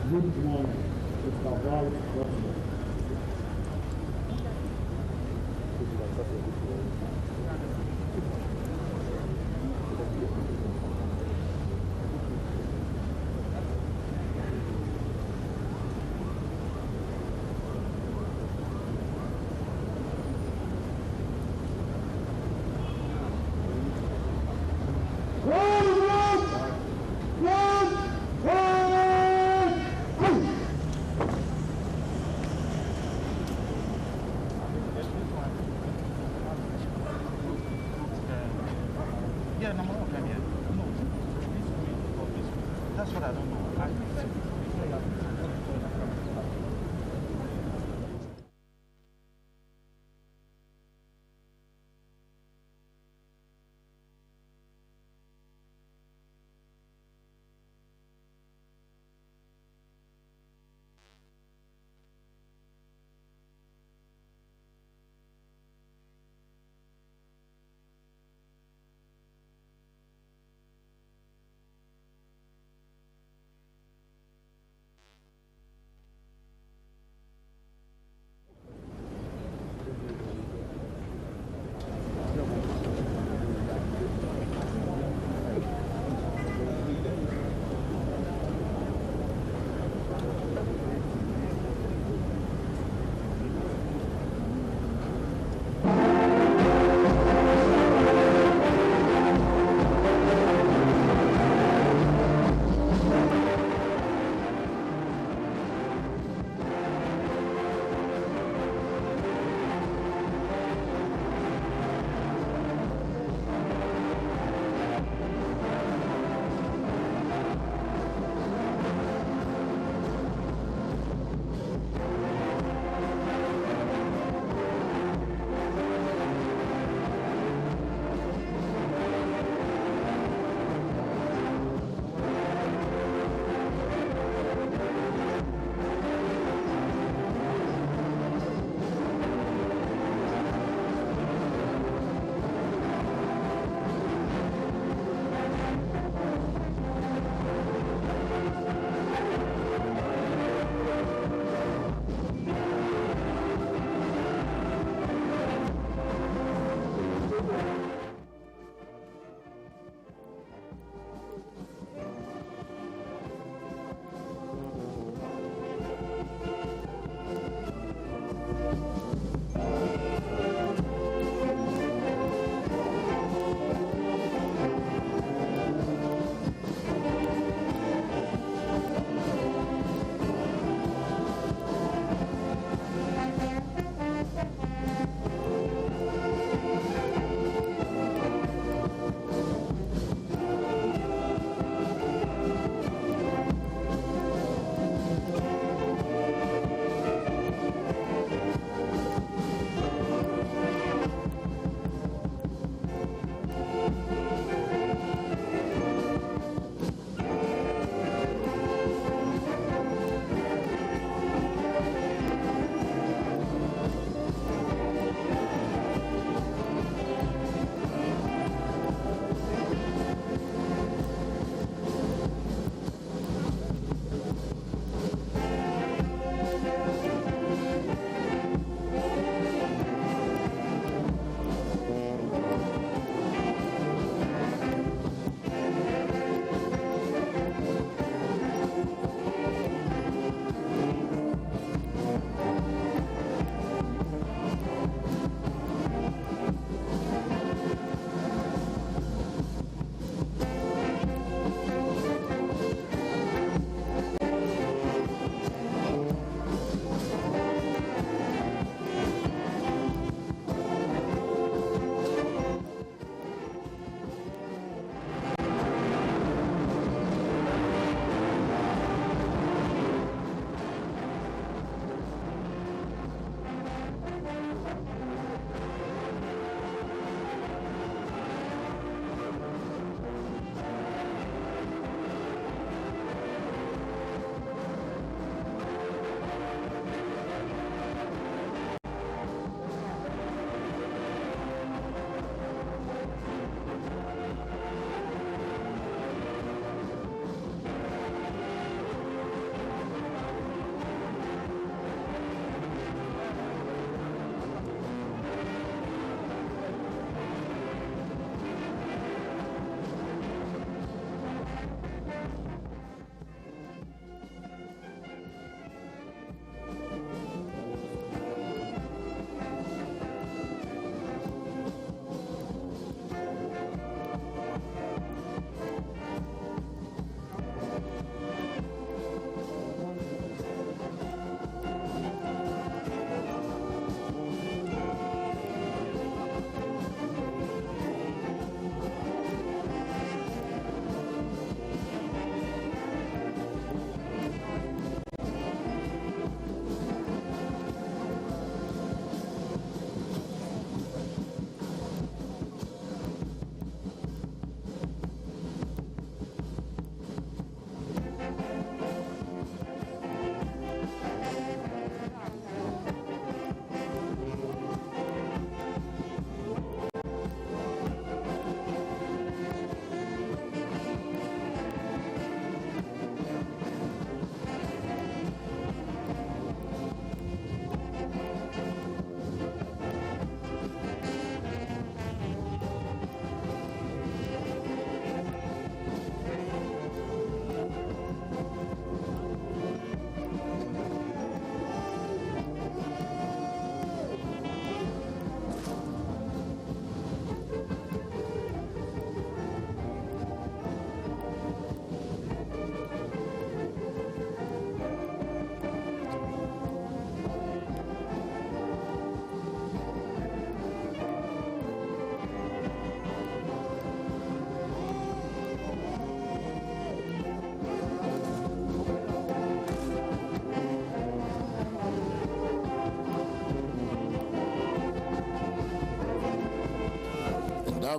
Good morning, Mr. Vice President. Yeah, number one, yeah.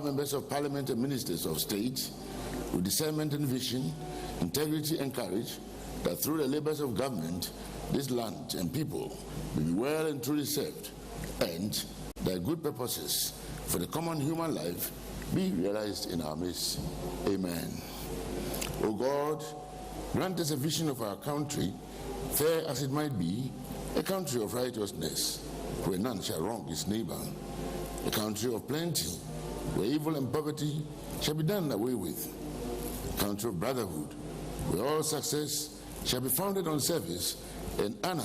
endow members of parliament and ministers of state with discernment and vision, integrity and courage, that through the labors of government, this land and people will be well and truly served, and that good purposes for the common human life be realized in our midst. Amen. O God, grant us a vision of our country, fair as it might be, a country of righteousness, where none shall wrong his neighbor, a country of plenty, where evil and poverty shall be done away with, a country of brotherhood, where all success shall be founded on service and honor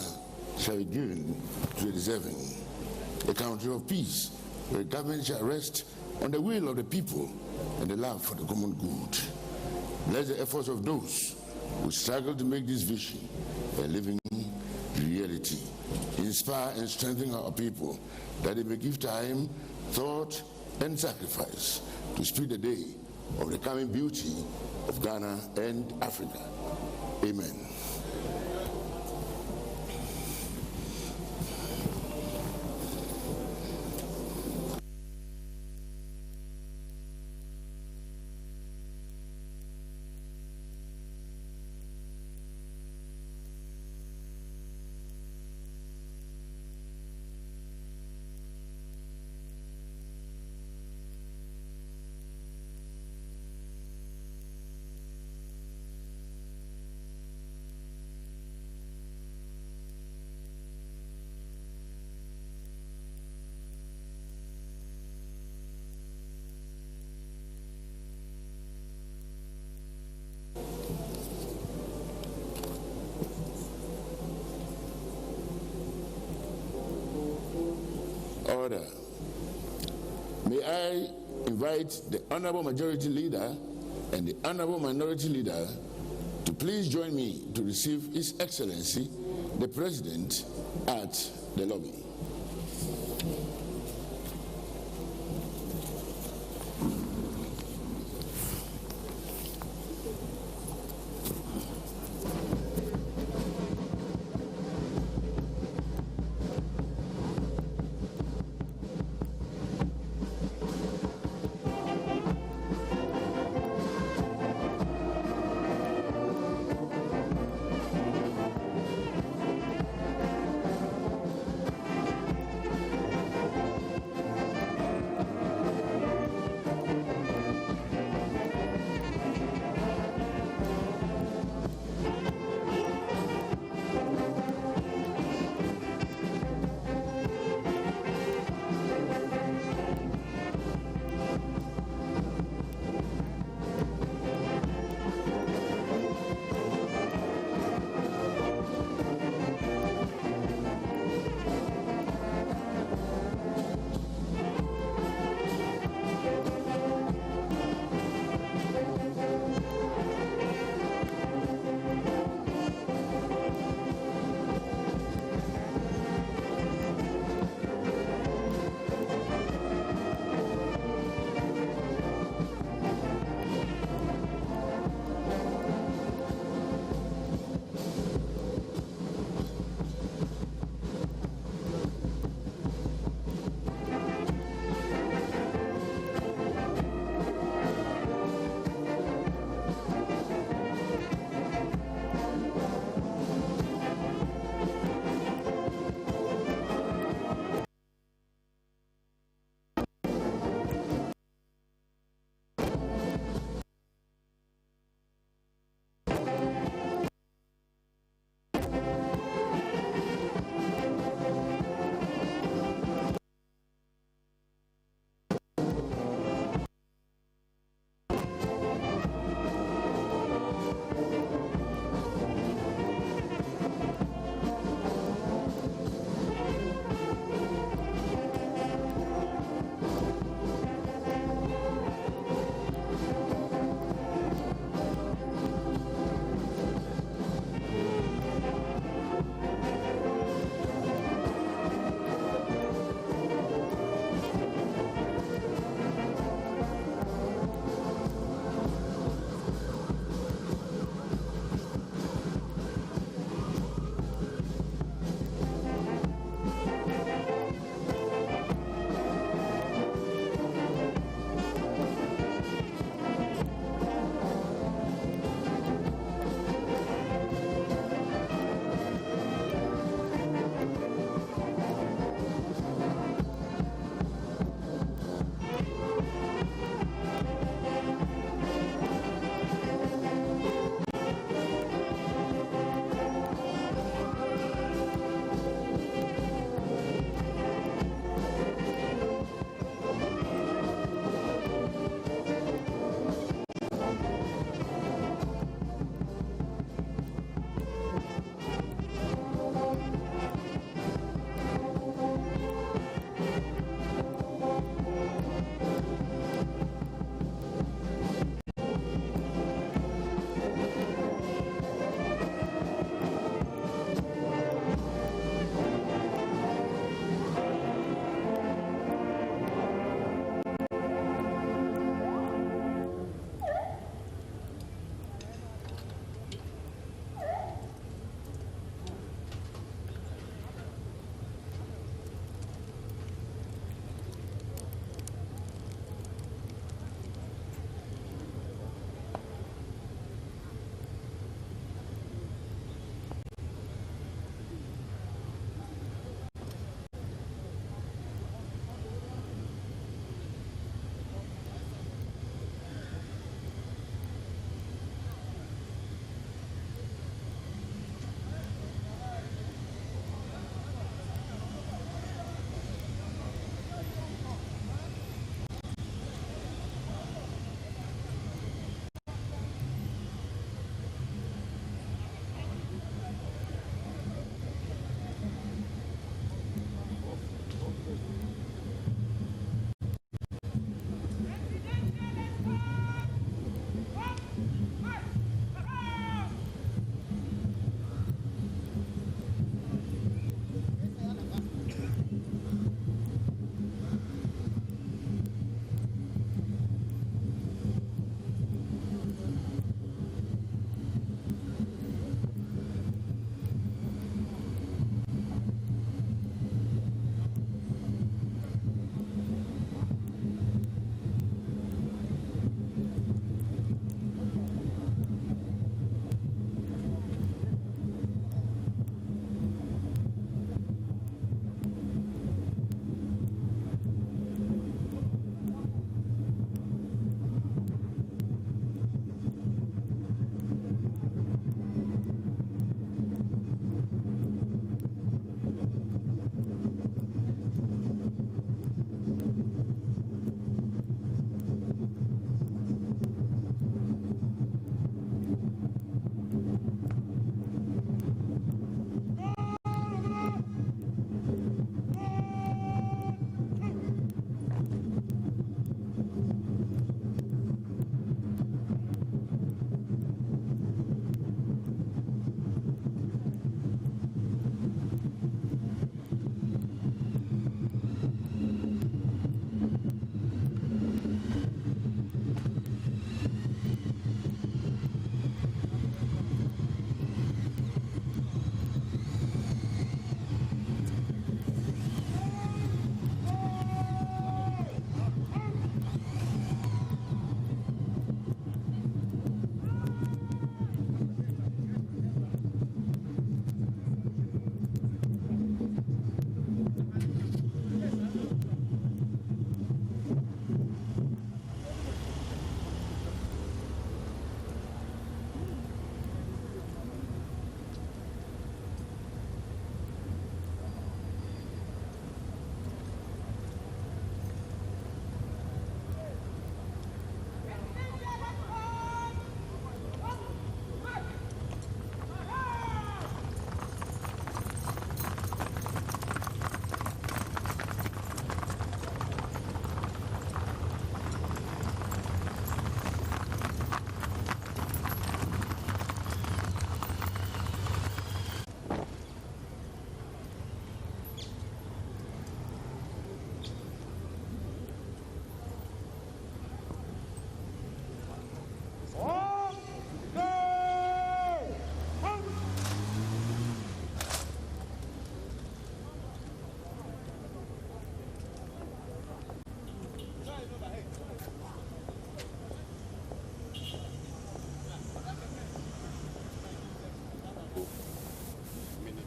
shall be given to the deserving, a country of peace, where government shall rest on the will of the people and the love for the common good. Bless the efforts of those who struggle to make this vision a living reality. Inspire and strengthen our people, that they may give time, thought, and sacrifice to speed the day of the coming beauty of Ghana and Africa. Amen. Order. May I invite the Honorable Majority Leader and the Honorable Minority Leader to please join me to receive His Excellency, the President, at the lobby.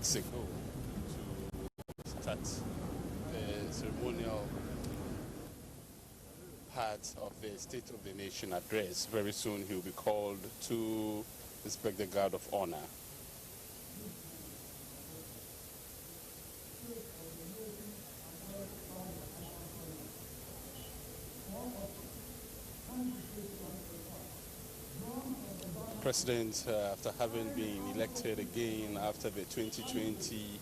weeks ago to start the ceremonial part of the State of the Nation address. Very soon he will be called to inspect the guard of honor. President, after having been elected again after the 2020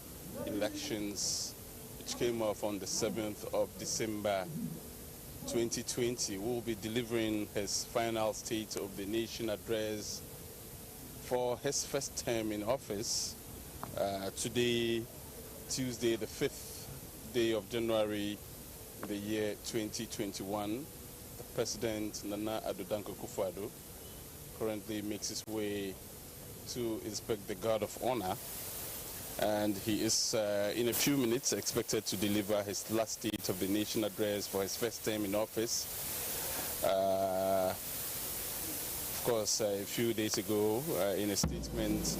elections, which came off on the 7th of December 2020, will be delivering his final State of the Nation address for his first term in office today, Tuesday, the 5th day of January, the year 2021. The President, Nana Addo akufo-addo, currently makes his way to inspect the guard of honor, and he is in a few minutes expected to deliver his last State of the Nation address for his first term in office. Of course, a few days ago, in a statement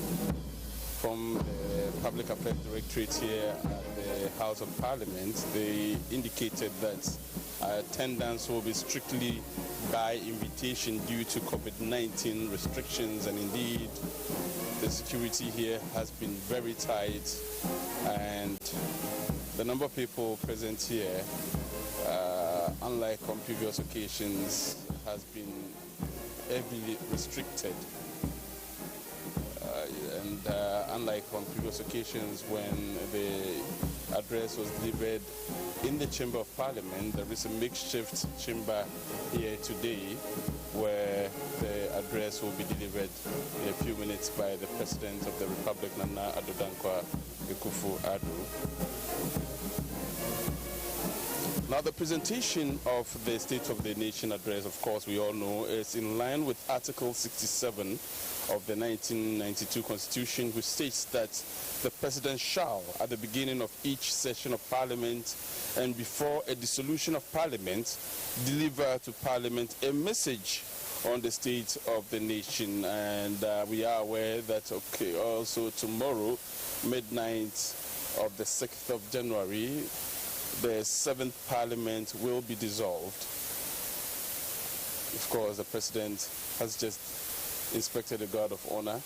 from the Public Affairs Directorate here at the House of Parliament, they indicated that attendance will be strictly by invitation due to COVID-19 restrictions, and indeed the security here has been very tight, and the number of people present here, unlike on previous occasions, has been heavily restricted. Unlike on previous occasions when the address was delivered in the Chamber of Parliament, there is a makeshift chamber here today where the address will be delivered in a few minutes by the President of the Republic, Nana Addo akufo-addo. Now, the presentation of the State of the Nation address, of course, we all know, is in line with Article 67 of the 1992 Constitution, which states that the President shall, at the beginning of each session of Parliament and before a dissolution of Parliament, deliver to Parliament a message on the state of the nation. And we are aware that, also tomorrow, midnight of the 6th of January, the 7th Parliament will be dissolved. Of course, the President has just inspected the guard of honor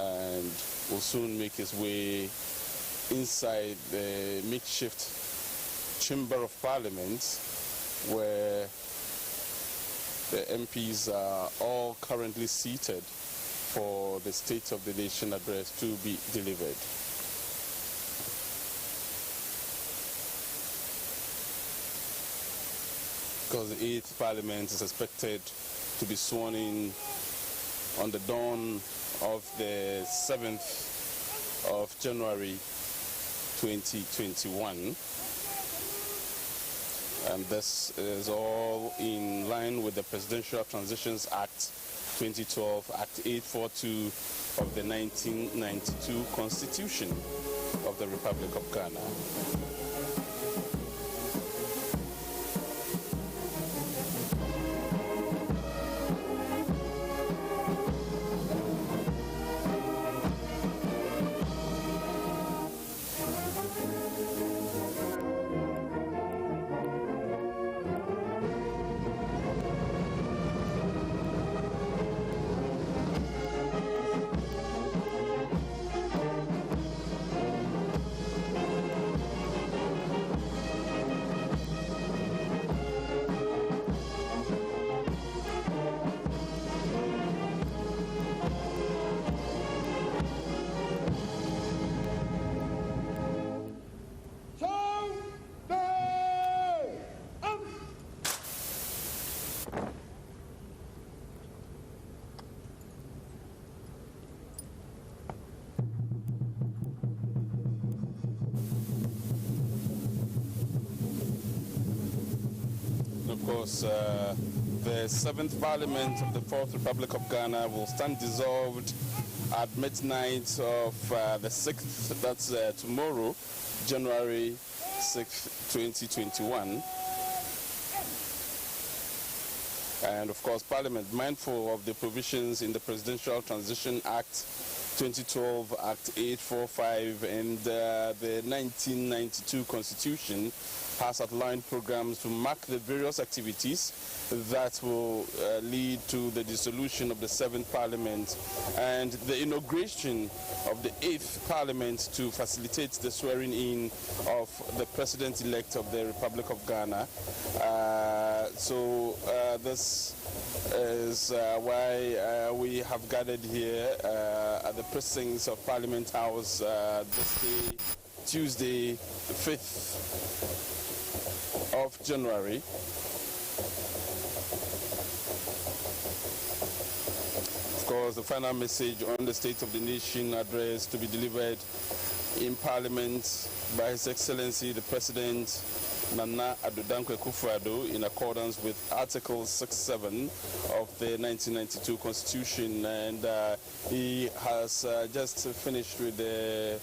and will soon make his way inside the makeshift Chamber of Parliament, where the MPs are all currently seated for the State of the Nation address to be delivered. Because the 8th Parliament is expected to be sworn in on the dawn of the 7th of January 2021. And this is all in line with the Presidential Transitions Act 2012, Act 842 of the 1992 Constitution of the Republic of Ghana. Of course, the 7th Parliament of the 4th Republic of Ghana will stand dissolved at midnight of the 6th, that's tomorrow, January 6th, 2021. And of course, Parliament, mindful of the provisions in the Presidential Transition Act 2012 Act 845 and the 1992 Constitution has outlined programs to mark the various activities that will lead to the dissolution of the 7th Parliament and the inauguration of the 8th Parliament to facilitate the swearing in of the President-elect of the Republic of Ghana. This is why we have gathered here at the precincts of Parliament House this day, Tuesday, the 5th of January. Of course, the final message on the State of the Nation address to be delivered in Parliament by His Excellency the President Nana Addo akufo-addo in accordance with Article 6.7 of the 1992 Constitution, and he has just finished with the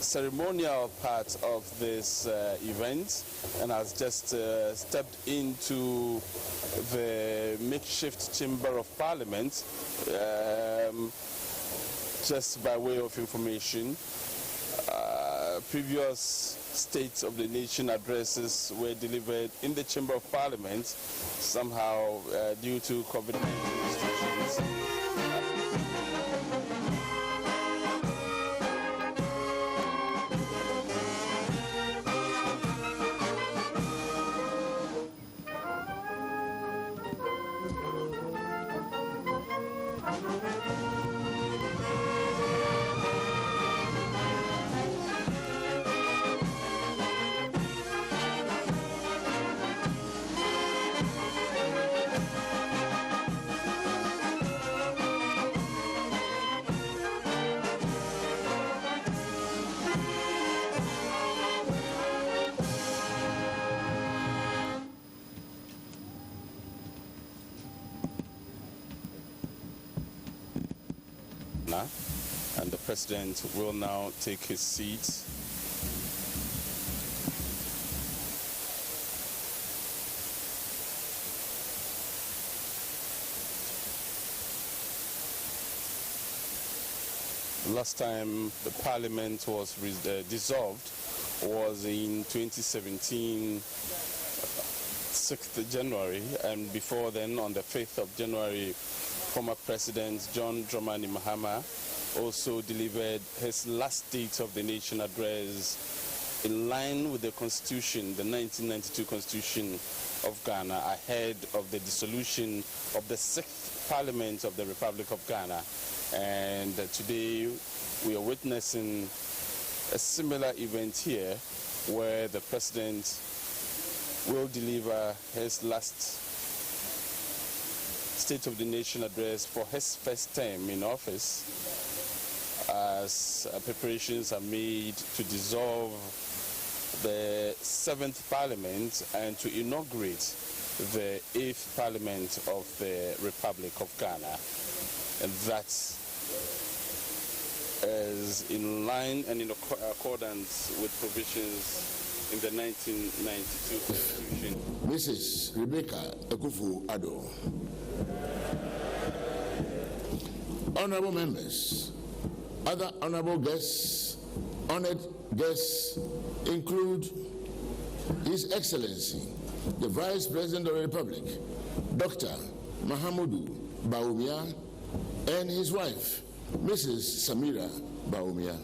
ceremonial part of this event and has just stepped into the makeshift chamber of Parliament. Just by way of information, previous State of the Nation addresses were delivered in the Chamber of Parliament, somehow due to COVID-19 restrictions. And the President will now take his seat. Last time the Parliament was dissolved was in 2017, 6th January, and before then, on the 5th of January, former President John Dramani Mahama also delivered his last State of the Nation address in line with the Constitution, the 1992 Constitution of Ghana, ahead of the dissolution of the 6th Parliament of the Republic of Ghana. And today we are witnessing a similar event here where the President will deliver his last State of the Nation address for his first term in office, as preparations are made to dissolve the 7th Parliament and to inaugurate the 8th Parliament of the Republic of Ghana. And that is in line and in accordance with provisions in the 1992 Constitution. Mrs. Rebecca Akufo-Addo. Honorable members, other honorable guests, honored guests include His Excellency, the Vice President of the Republic, Dr. Mahamudu Bawumia, and his wife, Mrs. Samira Bawumia.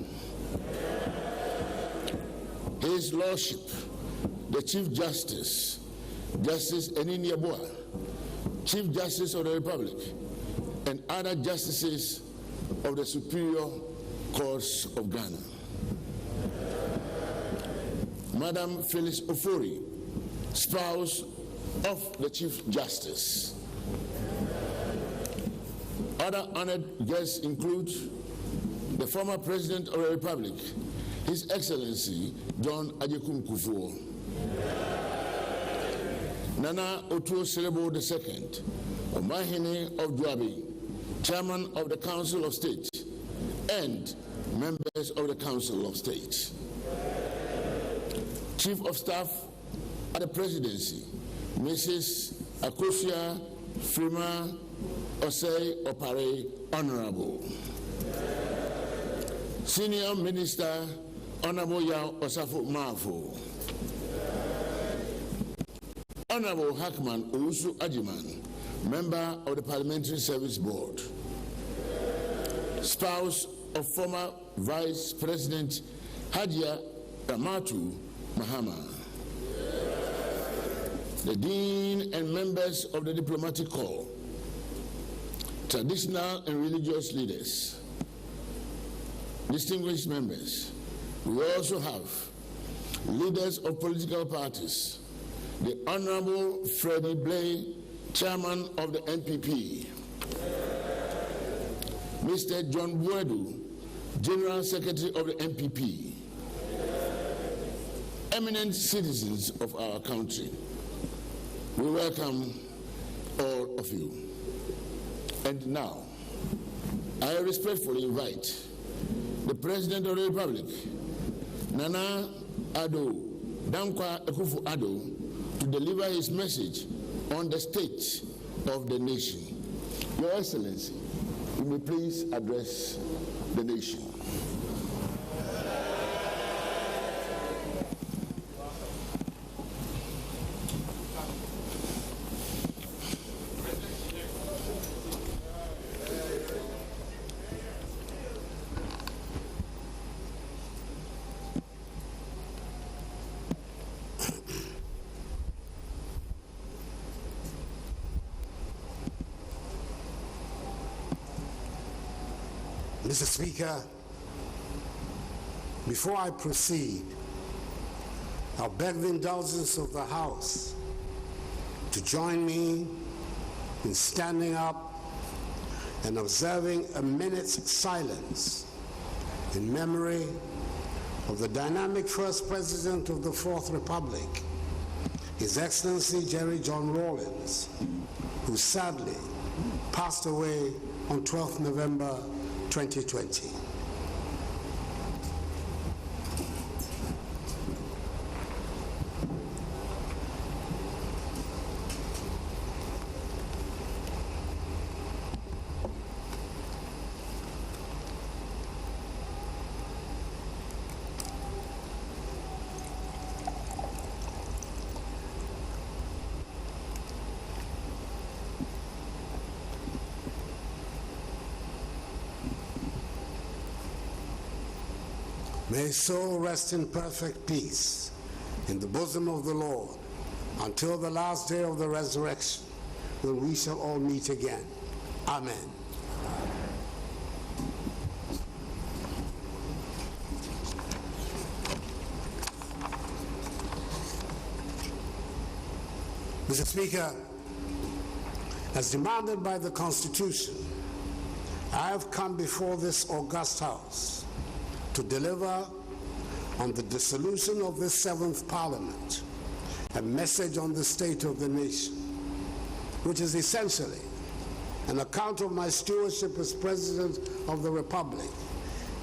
His Lordship, the Chief Justice, Justice Enini Yeboah, Chief Justice of the Republic, and other justices of the Superior Courts of Ghana. Madam Phyllis Ofori, spouse of the Chief Justice. Other honored guests include the former President of the Republic, His Excellency John Agyapong Kufuor, Nana Otuo Serebo II, Omahene of Dwabi, Chairman of the Council of State, and members of the Council of State. Chief of Staff at the Presidency, Mrs. Akosia Frima Osei Opare, Honorable. Senior Minister Honorable Yao Osafo Mafo, Honorable Hackman Owusu Agyapong, Member of the Parliamentary Service Board, spouse of former Vice President Hadia Ramatu Mahama, the Dean and members of the Diplomatic Corps, traditional and religious leaders, distinguished members. We also have leaders of political parties, the Honorable Freddie Blay, Chairman of the NPP, Mr. John Buedu, General Secretary of the NPP, eminent citizens of our country. We welcome all of you. And now, I respectfully invite the President of the Republic, Nana Addo, Dankwa Akufo-Addo, to deliver his message on the state of the nation. Your Excellency, you may please address the nation. Mr. Speaker, before I proceed, I'll beg the indulgence of the House to join me in standing up and observing a minute's silence in memory of the dynamic first President of the Fourth Republic, His Excellency Jerry John Rawlings, who sadly passed away on 12th November 2020. May his soul rest in perfect peace in the bosom of the Lord until the last day of the resurrection, when we shall all meet again. Amen. Mr. Speaker, as demanded by the Constitution, I have come before this august House to deliver on the dissolution of this seventh Parliament a message on the state of the nation, which is essentially an account of my stewardship as President of the Republic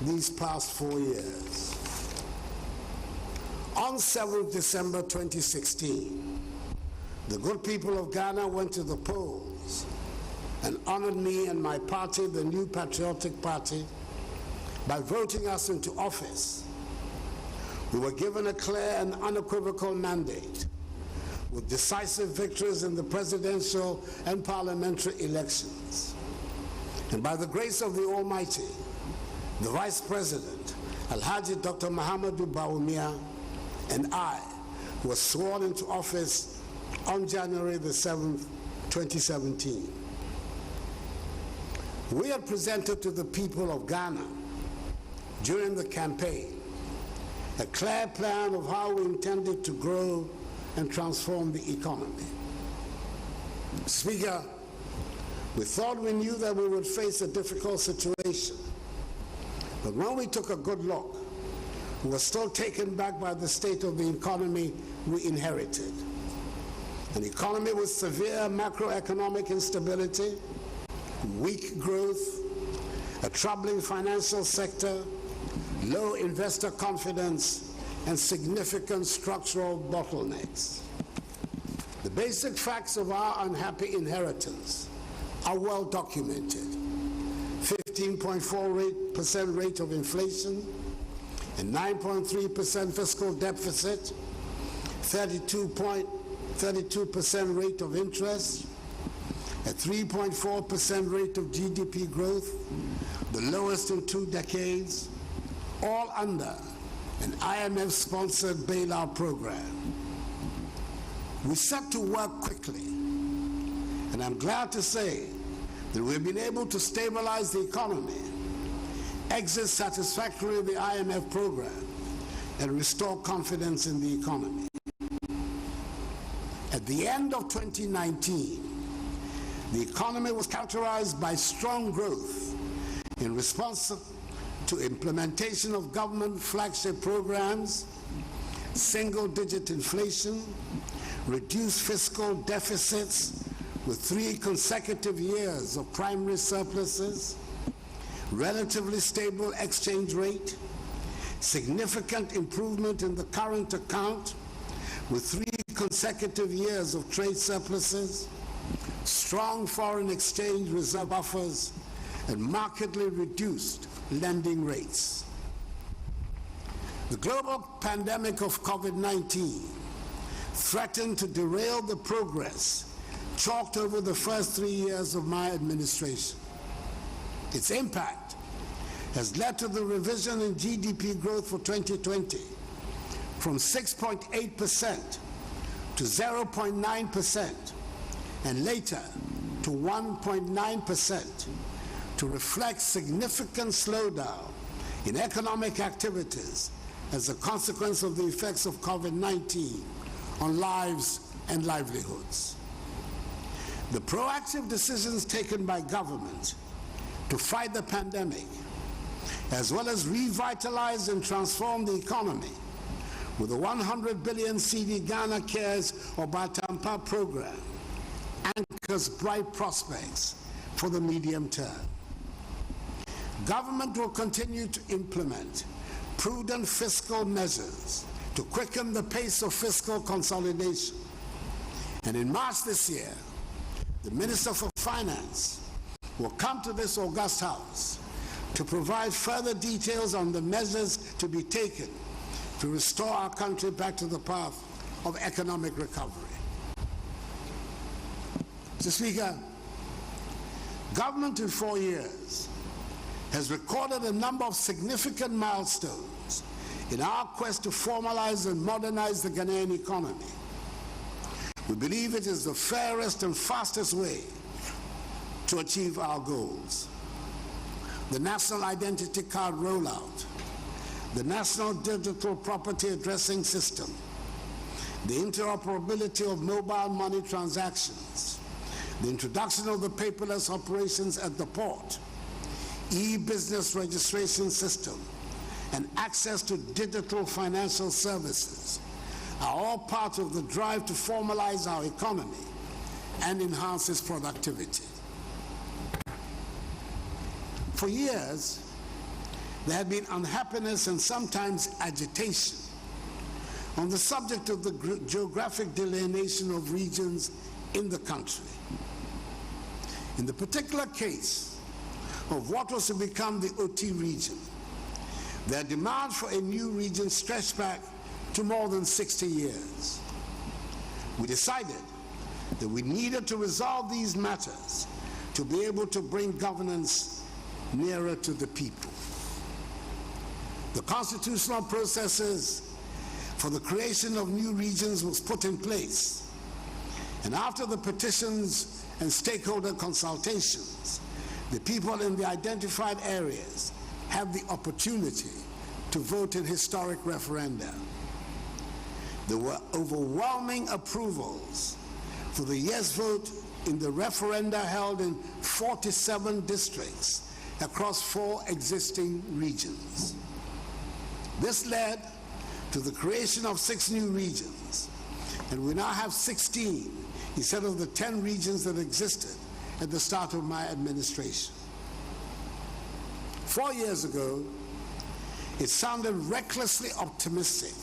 these past 4 years. On 7th December 2016, the good people of Ghana went to the polls and honored me and my party, the New Patriotic Party, by voting us into office. We were given a clear and unequivocal mandate with decisive victories in the presidential and parliamentary elections. And by the grace of the Almighty, the Vice President, Alhaji Dr. Mahamudu Bawumia, and I were sworn into office on January the 7th, 2017. We had presented to the people of Ghana during the campaign a clear plan of how we intended to grow and transform the economy. Speaker, we thought we knew that we would face a difficult situation, but when we took a good look, we were still taken back by the state of the economy we inherited. An economy with severe macroeconomic instability, weak growth, a troubling financial sector, low investor confidence, and significant structural bottlenecks. The basic facts of our unhappy inheritance are well documented. 50 15.4% rate of inflation, a 9.3% fiscal deficit, 32% rate of interest, a 3.4% rate of GDP growth, the lowest in 2 decades, all under an IMF-sponsored bailout program. We set to work quickly, and I'm glad to say that we've been able to stabilize the economy, exit satisfactorily the IMF program, and restore confidence in the economy. At the end of 2019, the economy was characterized by strong growth in response to implementation of government flagship programs, single-digit inflation, reduced fiscal deficits with 3 consecutive years of primary surpluses, relatively stable exchange rate, significant improvement in the current account with 3 consecutive years of trade surpluses, strong foreign exchange reserve buffers, and markedly reduced lending rates. The global pandemic of COVID-19 threatened to derail the progress chalked over the first 3 years of my administration. Its impact has led to the revision in GDP growth for 2020 from 6.8% to 0.9%, and later to 1.9%, to reflect significant slowdown in economic activities as a consequence of the effects of COVID-19 on lives and livelihoods. The proactive decisions taken by government to fight the pandemic, as well as revitalize and transform the economy with the 100 billion CD Ghana Cares or Batampa program, anchors bright prospects for the medium term. Government will continue to implement prudent fiscal measures to quicken the pace of fiscal consolidation. And in March this year, the Minister for Finance will come to this august house to provide further details on the measures to be taken to restore our country back to the path of economic recovery. Mr. Speaker, government in 4 years has recorded a number of significant milestones in our quest to formalize and modernize the Ghanaian economy. We believe it is the fairest and fastest way to achieve our goals. The National Identity Card rollout, the National Digital Property Addressing System, the interoperability of mobile money transactions, the introduction of the paperless operations at the port, e-business registration system, and access to digital financial services are all part of the drive to formalize our economy and enhance its productivity. For years, there had been unhappiness and sometimes agitation on the subject of the geographic delineation of regions in the country. In the particular case of what was to become the OT region, their demand for a new region stretched back to more than 60 years. We decided that we needed to resolve these matters to be able to bring governance nearer to the people. The constitutional processes for the creation of new regions was put in place, and after the petitions and stakeholder consultations, the people in the identified areas have the opportunity to vote in historic referenda. There were overwhelming approvals for the yes vote in the referenda held in 47 districts across 4 existing regions. This led to the creation of 6 new regions, and we now have 16 instead of the 10 regions that existed at the start of my administration. 4 years ago, it sounded recklessly optimistic,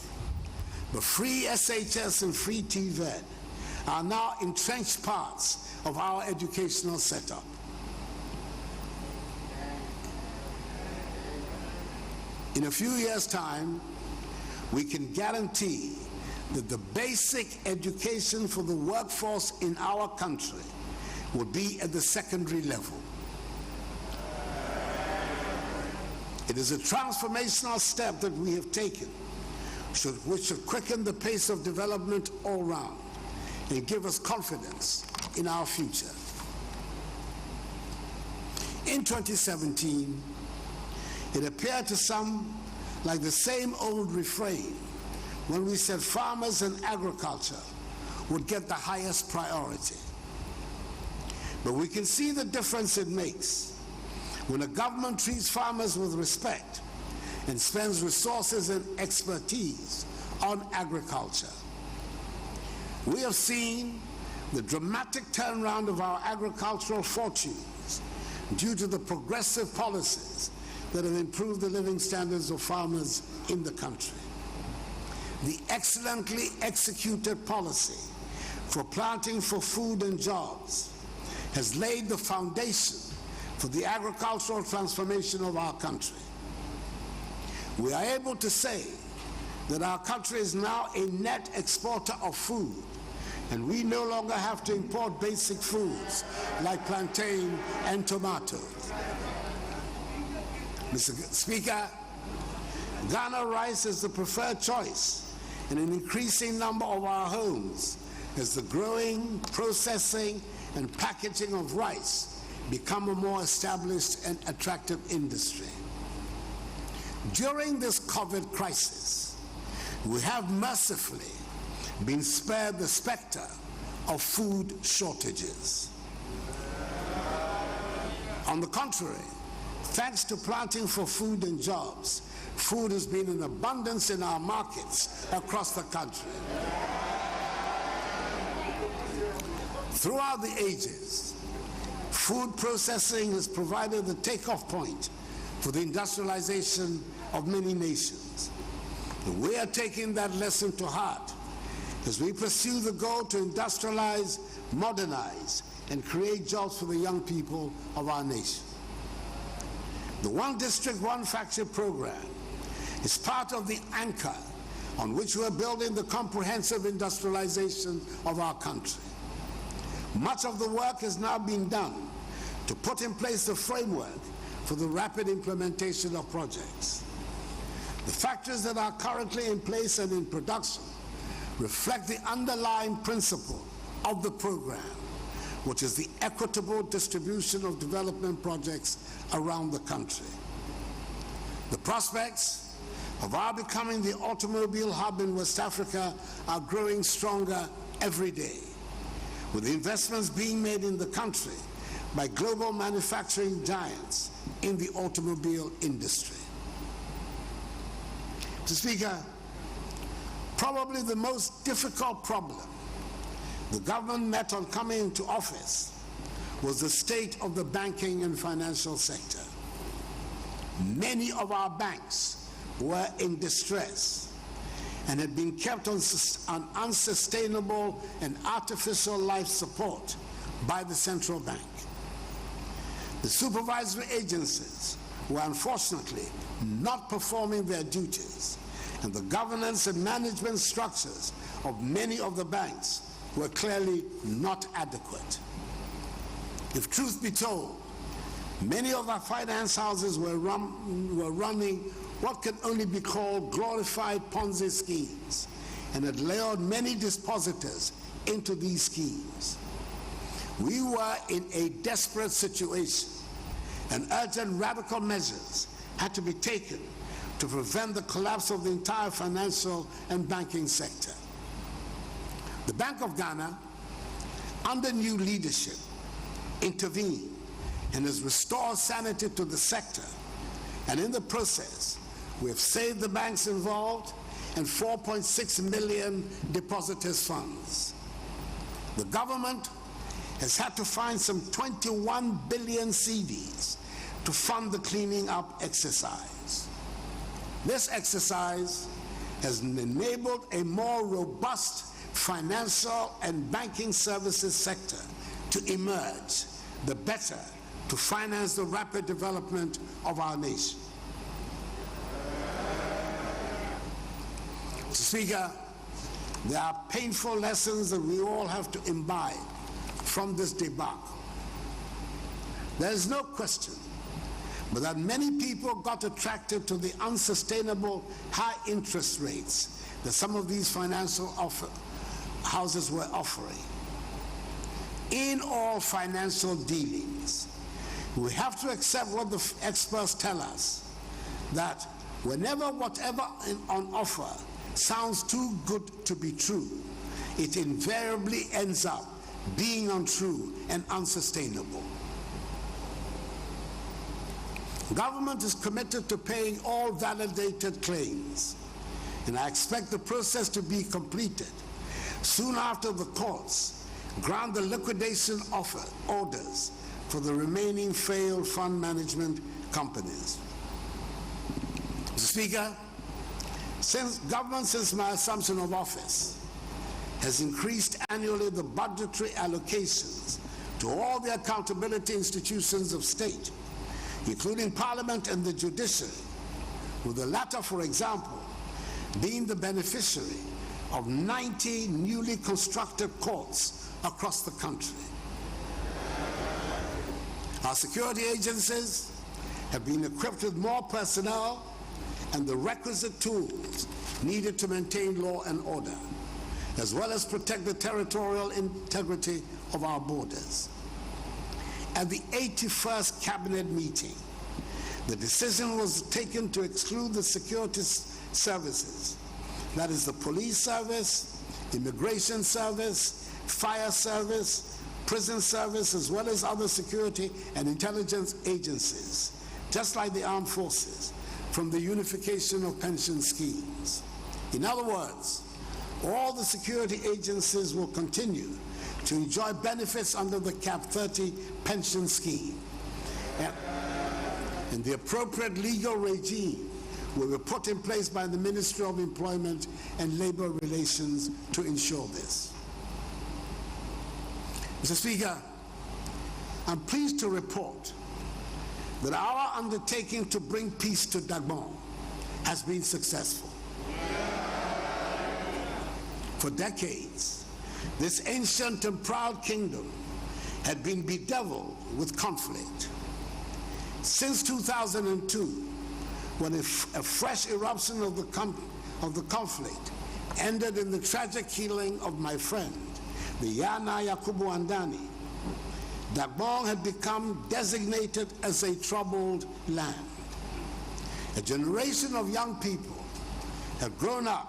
but free SHS and free TVED are now entrenched parts of our educational setup. In a few years' time, we can guarantee that the basic education for the workforce in our country will be at the secondary level. It is a transformational step that we have taken, which should quicken the pace of development all round and give us confidence in our future. In 2017, it appeared to some like the same old refrain when we said farmers and agriculture would get the highest priority. But we can see the difference it makes when a government treats farmers with respect and spends resources and expertise on agriculture. We have seen the dramatic turnaround of our agricultural fortunes due to the progressive policies that have improved the living standards of farmers in the country. The excellently executed policy for planting for food and jobs has laid the foundation for the agricultural transformation of our country. We are able to say that our country is now a net exporter of food, and we no longer have to import basic foods like plantain and tomatoes. Mr. Speaker, Ghana rice is the preferred choice in an increasing number of our homes as the growing, processing, and packaging of rice become a more established and attractive industry. During this COVID crisis, we have mercifully been spared the specter of food shortages. On the contrary, thanks to planting for food and jobs, food has been in abundance in our markets across the country. Throughout the ages, food processing has provided the takeoff point for the industrialization of many nations. And we are taking that lesson to heart as we pursue the goal to industrialize, modernize, and create jobs for the young people of our nation. The One District, One Factory program is part of the anchor on which we are building the comprehensive industrialization of our country. Much of the work has now been done to put in place the framework for the rapid implementation of projects. The factors that are currently in place and in production reflect the underlying principle of the program, which is the equitable distribution of development projects around the country. The prospects of our becoming the automobile hub in West Africa are growing stronger every day, with investments being made in the country by global manufacturing giants in the automobile industry. Mr. Speaker, probably the most difficult problem the government met on coming into office was the state of the banking and financial sector. Many of our banks were in distress and had been kept on unsustainable and artificial life support by the central bank. The supervisory agencies were unfortunately not performing their duties, and the governance and management structures of many of the banks were clearly not adequate. If truth be told, many of our finance houses were running what can only be called glorified Ponzi schemes and had lured many depositors into these schemes. We were in a desperate situation, and urgent radical measures had to be taken to prevent the collapse of the entire financial and banking sector. The Bank of Ghana, under new leadership, intervened and has restored sanity to the sector, and in the process, we have saved the banks involved and 4.6 million depositors' funds. The government has had to find some 21 billion cedis to fund the cleaning up exercise. This exercise has enabled a more robust financial and banking services sector to emerge, the better to finance the rapid development of our nation. Speaker, there are painful lessons that we all have to imbibe from this debacle. There is no question but that many people got attracted to the unsustainable high interest rates that some of these financial houses were offering. In all financial dealings, we have to accept what the experts tell us, that whatever on offer sounds too good to be true, it invariably ends up being untrue and unsustainable. Government is committed to paying all validated claims, and I expect the process to be completed soon after the courts grant the liquidation orders for the remaining failed fund management companies. Mr. Speaker, since my assumption of office has increased annually the budgetary allocations to all the accountability institutions of state, including Parliament and the judiciary, with the latter, for example, being the beneficiary of 90 newly constructed courts across the country. Our security agencies have been equipped with more personnel and the requisite tools needed to maintain law and order, as well as protect the territorial integrity of our borders. At the 81st Cabinet meeting, the decision was taken to exclude the security services, that is the police service, immigration service, fire service, prison service, as well as other security and intelligence agencies, just like the armed forces, from the unification of pension schemes. In other words, all the security agencies will continue to enjoy benefits under the Cap 30 pension scheme. And the appropriate legal regime will be put in place by the Ministry of Employment and Labor Relations to ensure this. Mr. Speaker, I'm pleased to report that our undertaking to bring peace to Agyapong has been successful. For decades, this ancient and proud kingdom had been bedeviled with conflict. Since 2002, when a fresh eruption of the conflict ended in the tragic killing of my friend, the Yana Yakubu Andani, Agyapong had become designated as a troubled land. A generation of young people have grown up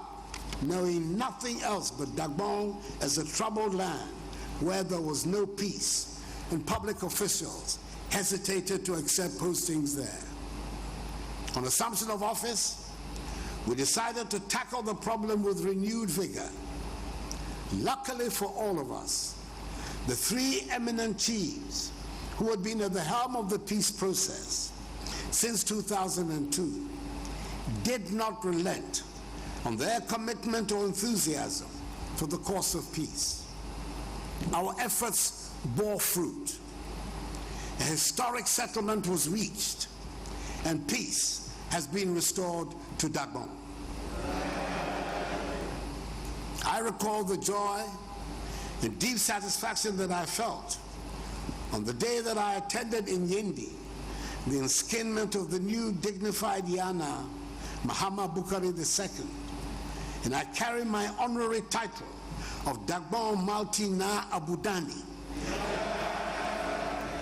knowing nothing else but Agyapong as a troubled land where there was no peace, and public officials hesitated to accept postings there. On assumption of office, we decided to tackle the problem with renewed vigor. Luckily for all of us, the three eminent chiefs who had been at the helm of the peace process since 2002 did not relent on their commitment or enthusiasm for the cause of peace. Our efforts bore fruit. A historic settlement was reached, and peace has been restored to Agyapong. I recall the joy and deep satisfaction that I felt on the day that I attended in Yendi the enskinment of the new dignified Yana, Muhammad Bukhari II, and I carry my honorary title of Agyapong Malti Na Abudani,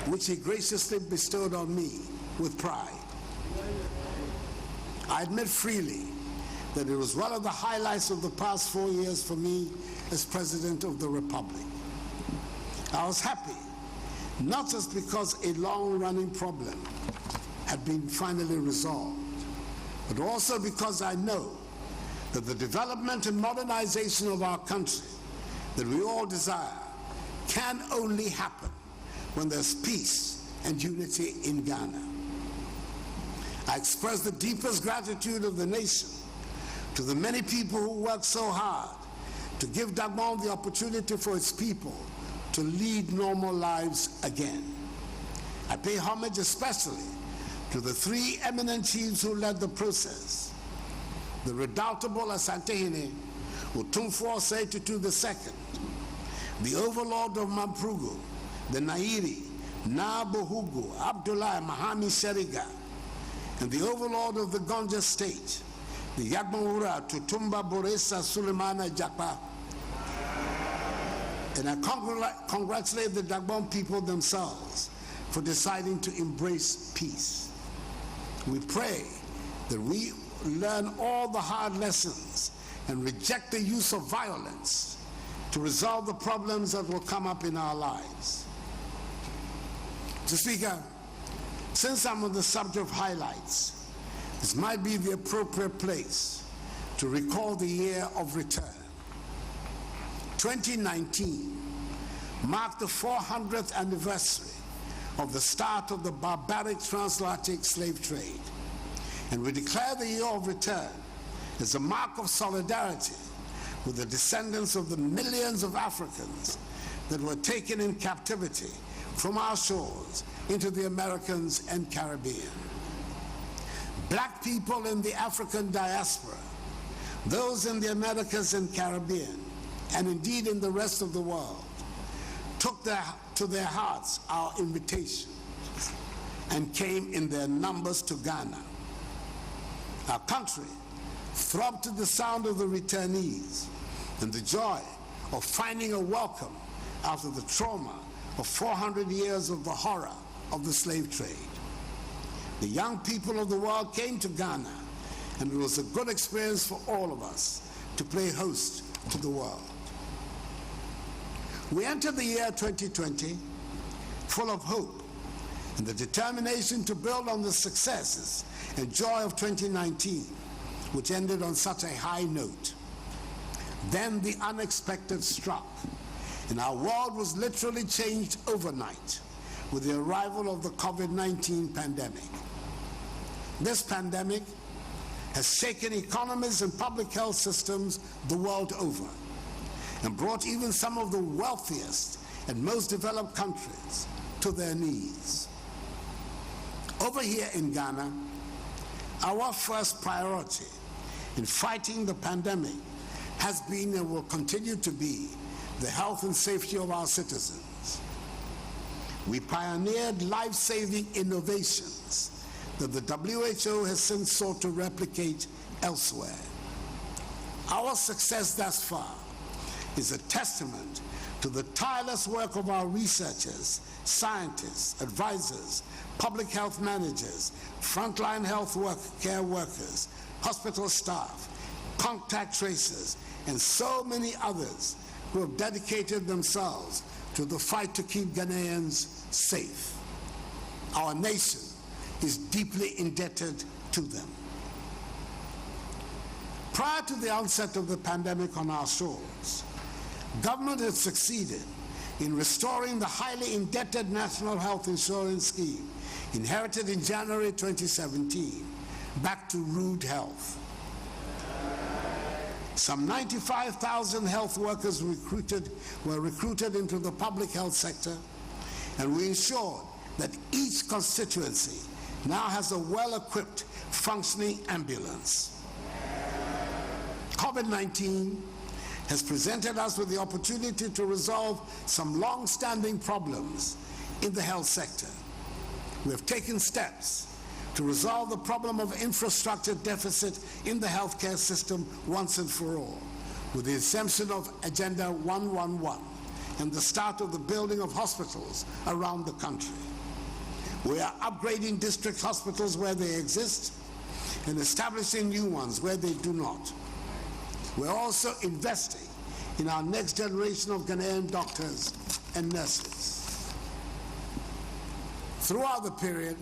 which he graciously bestowed on me with pride. I admit freely that it was one of the highlights of the past 4 years for me as President of the Republic. I was happy, not just because a long-running problem had been finally resolved, but also because I know that the development and modernization of our country that we all desire can only happen when there's peace and unity in Ghana. I express the deepest gratitude of the nation to the many people who worked so hard to give Agyapong the opportunity for its people to lead normal lives again. I pay homage especially to the three eminent chiefs who led the process. the redoubtable Asantehene Otumfuo Osei Tutu II, the overlord of Mamprugu, the Nairi, Nabohugu, Abdullah Mahami Seriga, and the overlord of the Gonja state, the Yagmawura Tutumba Boresa Sulemana Japa. And I congratulate the Dagbon people themselves for deciding to embrace peace. We pray that we learn all the hard lessons and reject the use of violence to resolve the problems that will come up in our lives. Mr. Speaker, since I'm on the subject of highlights, this might be the appropriate place to recall the year of return. 2019 marked the 400th anniversary of the start of the barbaric transatlantic slave trade, and we declare the year of return as a mark of solidarity with the descendants of the millions of Africans that were taken in captivity from our shores into the Americas and Caribbean. Black people in the African diaspora, those in the Americas and Caribbean, and indeed in the rest of the world, took to their hearts our invitation and came in their numbers to Ghana. Our country throbbed to the sound of the returnees and the joy of finding a welcome after the trauma of 400 years of the horror of the slave trade. The young people of the world came to Ghana, and it was a good experience for all of us to play host to the world. We entered the year 2020 full of hope and the determination to build on the successes and joy of 2019, which ended on such a high note. Then the unexpected struck, and our world was literally changed overnight with the arrival of the COVID-19 pandemic. This pandemic has shaken economies and public health systems the world over and brought even some of the wealthiest and most developed countries to their knees. Over here in Ghana, our first priority in fighting the pandemic has been and will continue to be the health and safety of our citizens. We pioneered life-saving innovations that the WHO has since sought to replicate elsewhere. Our success thus far is a testament to the tireless work of our researchers, scientists, advisors, public health managers, frontline health care workers, hospital staff, contact tracers, and so many others who have dedicated themselves to the fight to keep Ghanaians safe. Our nation is deeply indebted to them. Prior to the onset of the pandemic on our shores, government had succeeded in restoring the highly indebted National Health Insurance Scheme, inherited in January 2017, back to rude health. Some 95,000 health workers were recruited into the public health sector, and we ensured that each constituency now has a well-equipped, functioning ambulance. COVID-19 has presented us with the opportunity to resolve some long-standing problems in the health sector. We have taken steps to resolve the problem of infrastructure deficit in the healthcare system once and for all, with the exemption of Agenda 111 and the start of the building of hospitals around the country. We are upgrading district hospitals where they exist and establishing new ones where they do not. We're also investing in our next generation of Ghanaian doctors and nurses. Throughout the period,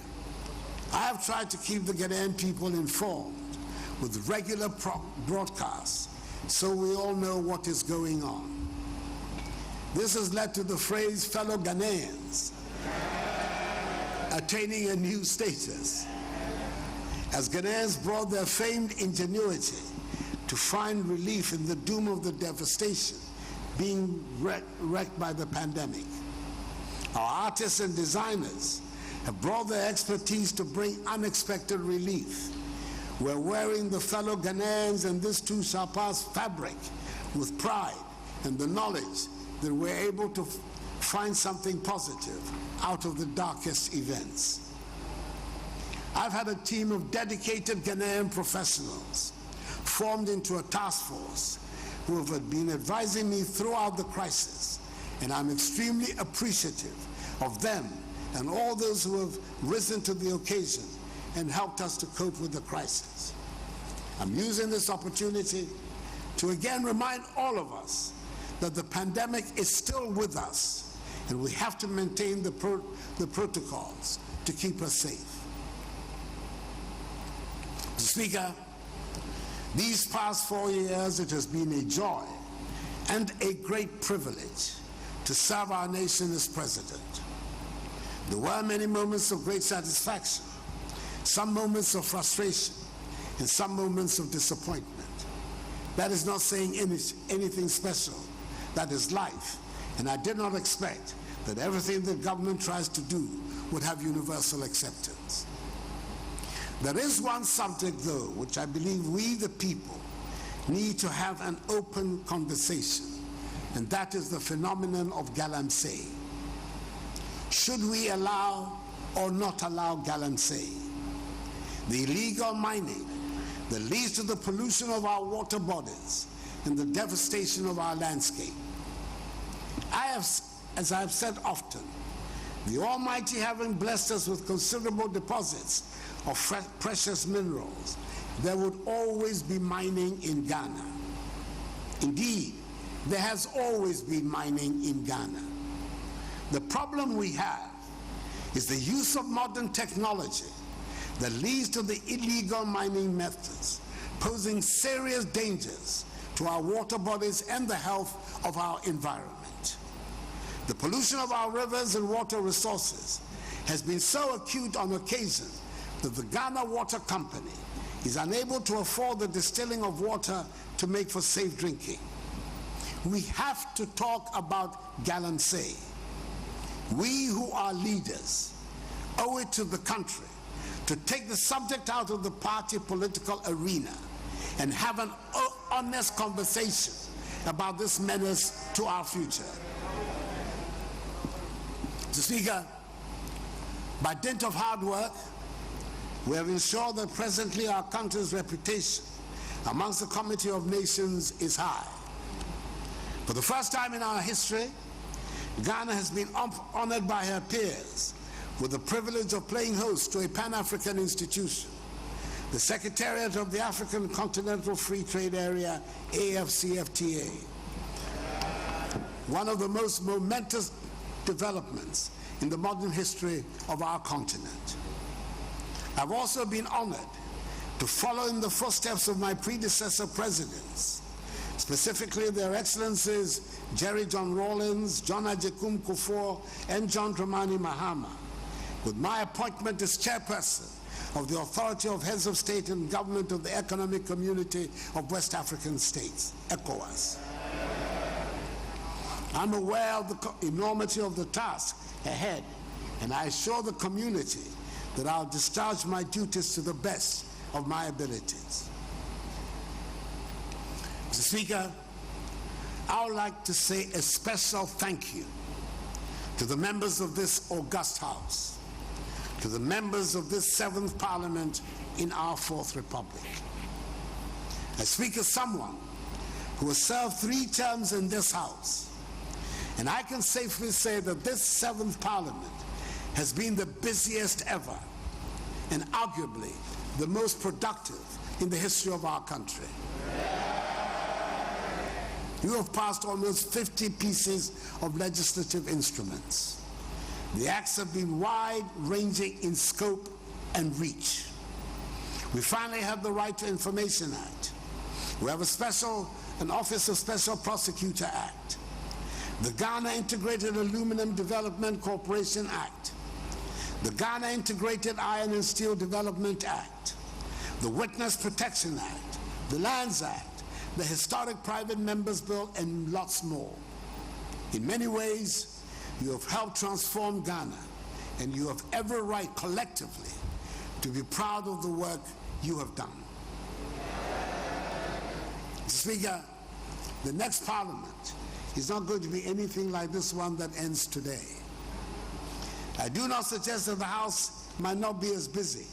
I have tried to keep the Ghanaian people informed with regular broadcasts so we all know what is going on. This has led to the phrase fellow Ghanaians attaining a new status, as Ghanaians brought their famed ingenuity to find relief in the doom of the devastation being wreaked by the pandemic. Our artists and designers have brought their expertise to bring unexpected relief We're wearing the fellow Ghanaians, and this too shall pass fabric with pride and the knowledge that we're able to find something positive out of the darkest events. I've had a team of dedicated Ghanaian professionals formed into a task force who have been advising me throughout the crisis, and I'm extremely appreciative of them and all those who have risen to the occasion and helped us to cope with the crisis. I'm using this opportunity to again remind all of us that the pandemic is still with us, and we have to maintain the protocols to keep us safe. Mr. Speaker, these past 4 years, it has been a joy and a great privilege to serve our nation as president. There were many moments of great satisfaction, some moments of frustration, and some moments of disappointment. That is not saying anything special. That is life, and I did not expect that everything the government tries to do would have universal acceptance. There is one subject, though, which I believe we, the people, need to have an open conversation, and that is the phenomenon of galamsey. Should we allow or not allow galamsey? The illegal mining that leads to the pollution of our water bodies and the devastation of our landscape. As I have said often, the Almighty having blessed us with considerable deposits of precious minerals, there would always be mining in Ghana. Indeed, there has always been mining in Ghana. The problem we have is the use of modern technology that leads to the illegal mining methods, posing serious dangers to our water bodies and the health of our environment. The pollution of our rivers and water resources has been so acute on occasion that the Ghana Water Company is unable to afford the distilling of water to make for safe drinking. We have to talk about galamsey. We who are leaders owe it to the country to take the subject out of the party political arena and have an honest conversation about this menace to our future. Mr. Speaker, by dint of hard work, we have ensured that presently our country's reputation amongst the Committee of Nations is high. For the first time in our history, Ghana has been honored by her peers with the privilege of playing host to a Pan-African institution, the Secretariat of the African Continental Free Trade Area, AFCFTA, one of the most momentous developments in the modern history of our continent. I've also been honored to follow in the footsteps of my predecessor presidents, specifically their excellencies Jerry John Rawlings, John Agyapong Kufuor, and John Dramani Mahama, with my appointment as chairperson of the Authority of Heads of State and Government of the Economic Community of West African States, ECOWAS. I'm aware of the enormity of the task ahead, and I assure the community that I'll discharge my duties to the best of my abilities. Mr. Speaker, I would like to say a special thank you to the members of this august House, to the members of this 7th Parliament in our 4th Republic. I speak as someone who has served 3 terms in this House, and I can safely say that this 7th Parliament has been the busiest ever and arguably the most productive in the history of our country. You have passed almost 50 pieces of legislative instruments. The acts have been wide-ranging in scope and reach. We finally have the Right to Information Act. We have an Office of Special Prosecutor Act. The Ghana Integrated Aluminum Development Corporation Act. The Ghana Integrated Iron and Steel Development Act. The Witness Protection Act. The Lands Act. The Historic Private Members Bill, and lots more. In many ways, you have helped transform Ghana, and you have every right collectively to be proud of the work you have done. Speaker, the next Parliament is not going to be anything like this one that ends today. I do not suggest that the House might not be as busy,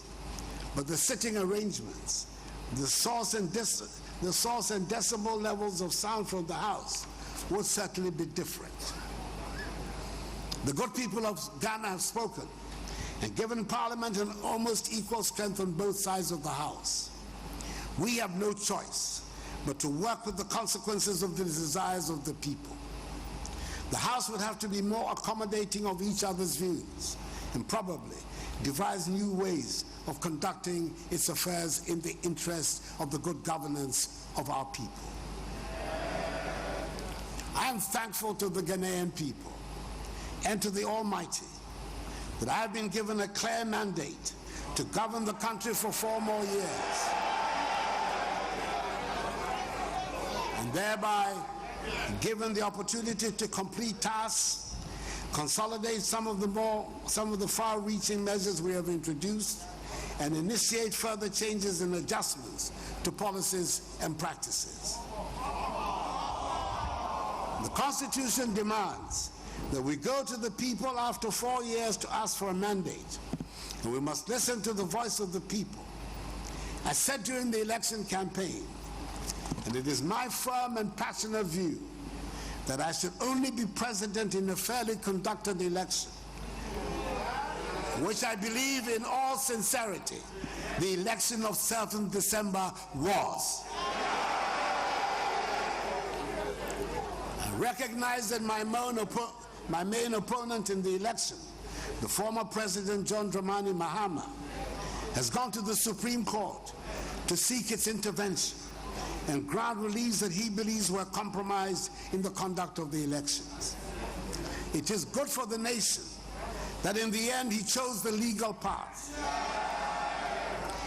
but the sitting arrangements, the source and decibel levels of sound from the House would certainly be different. The good people of Ghana have spoken and given Parliament an almost equal strength on both sides of the House. We have no choice but to work with the consequences of the desires of the people. The House would have to be more accommodating of each other's views and probably devise new ways of conducting its affairs in the interest of the good governance of our people. I am thankful to the Ghanaian people and to the Almighty that I have been given a clear mandate to govern the country for 4 more years, and thereby given the opportunity to complete tasks, consolidate some of the far-reaching measures we have introduced, and initiate further changes and adjustments to policies and practices. The Constitution demands that we go to the people after 4 years to ask for a mandate, and we must listen to the voice of the people. I said during the election campaign, and it is my firm and passionate view, that I should only be president in a fairly conducted election, which I believe in all sincerity the election of 7th December was. I recognize that my main opponent in the election, the former President John Dramani Mahama, has gone to the Supreme Court to seek its intervention and grant reliefs that he believes were compromised in the conduct of the elections. It is good for the nation that in the end he chose the legal path,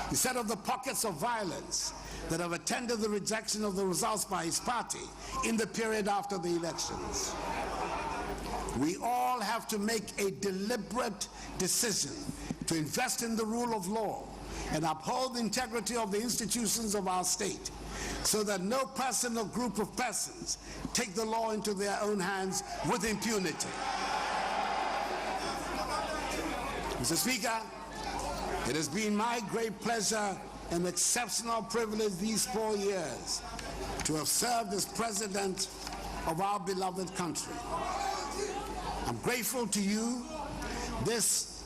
instead of the pockets of violence that have attended the rejection of the results by his party in the period after the elections. We all have to make a deliberate decision to invest in the rule of law and uphold the integrity of the institutions of our state, so that no person or group of persons take the law into their own hands with impunity. Mr. Speaker, it has been my great pleasure and exceptional privilege these 4 years to have served as president of our beloved country. I'm grateful to you, this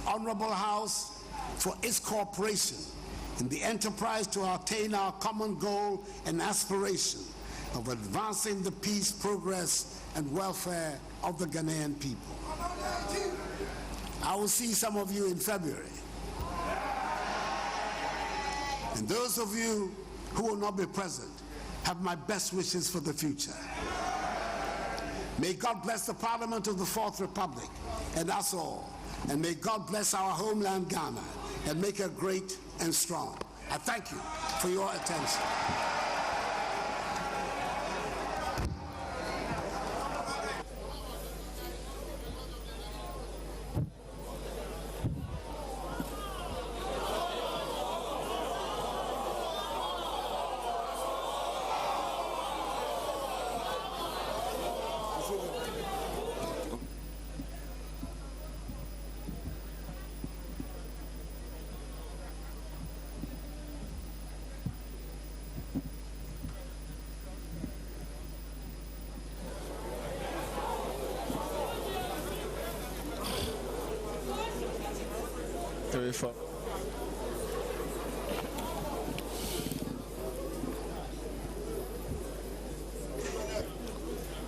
honorable House, for its cooperation in the enterprise to attain our common goal and aspiration of advancing the peace, progress, and welfare of the Ghanaian people. I will see some of you in February. And those of you who will not be present have my best wishes for the future. May God bless the Parliament of the Fourth Republic and us all. And may God bless our homeland Ghana and make it great and strong. I thank you for your attention.